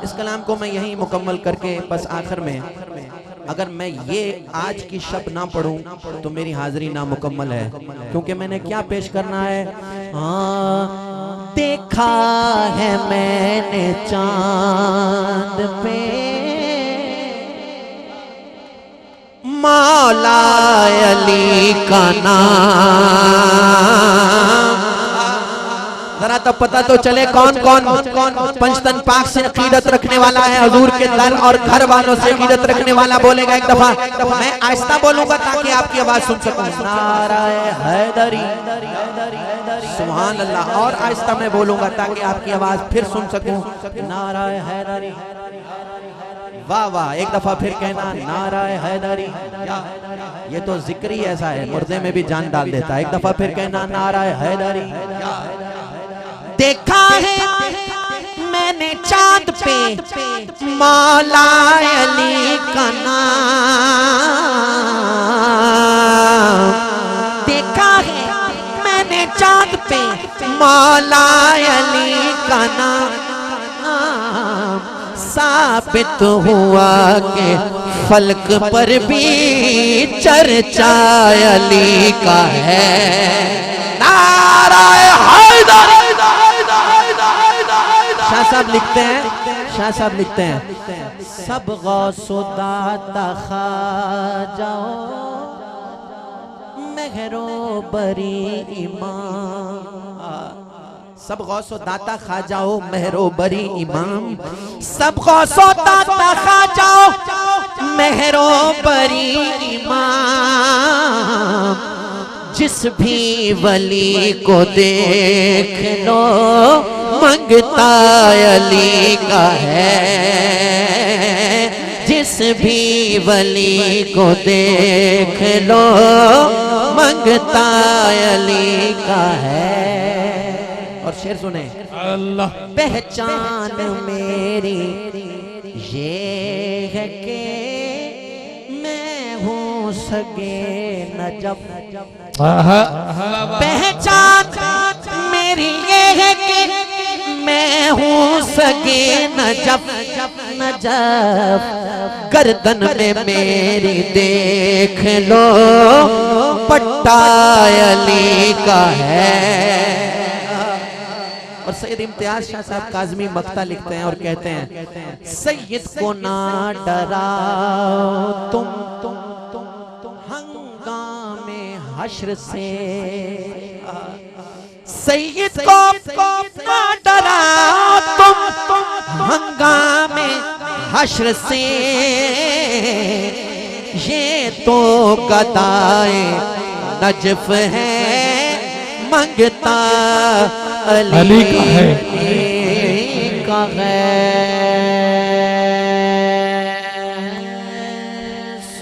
इस कलाम को मैं यहीं मुकम्मल करके बस आखिर में, अगर मैं ये आज की शब ना पढ़ूं तो मेरी हाजिरी नामुकम्मल है, क्योंकि मैंने क्या पेश करना है। देखा है मैंने चांद पे मौला अली का नाम। जरा तब पता तो चले कौन कौन पंचतन पाक से अकीदत रखने वाला है, हुजूर के दर और घर वालों से अकीदत रखने वाला बोलेगा एक दफा। मैं आहिस्ता बोलूंगा ताकि आपकी आवाज सुन सकूं। नाराए हैदरी, सुभान अल्लाह। और आहिस्ता मैं बोलूंगा ताकि आपकी आवाज फिर सुन सकूं। नाराए हैदरी, वाह वाह। एक दफा फिर कहना नाराए हैदरी। ये तो जिक्र ही ऐसा है, मुर्दे में भी जान डाल देता है। एक दफा फिर कहना नाराए हैदरी। देखा है मैंने चांद पे मौला अली का नाम। देखा है मैंने चांद पे मौला अली का नाम। साबित हुआ के फलक पर भी चर्चा अली का है। नाराए हैदर। शाह साहब लिखते हैं, शाह साहब लिखते हैं, सब गौसो दाता खा जाओ मेहरो बरी इमाम। सब गौसो दाता खा जाओ मेहरो बरी इमाम। सब गौसो दाता खा जाओ मेहरो बरी इमाम। जिस भी वली को देख लो मंगता अली का है। जिस भी वली को देख लो मंगता अली का है। और शेर सुने। अल्लाह। पहचान मेरी ये है कि मैं हूँ सगे नजब। पहचान मेरी ये है कि मैं हूँ सगे नजब। नजब गर्दन में मेरी देख लो पट्टा अली का है। और सैयद इम्तियाज शाह साहब काज़मी मक्ता लिखते हैं और कहते हैं, सैयद को ना डराओ तुम हंगामे हश्र से। सैयद को ना डराओ तुम हंगामे हश्र से। ये तो गदाए नजफ है मंगता अली का है।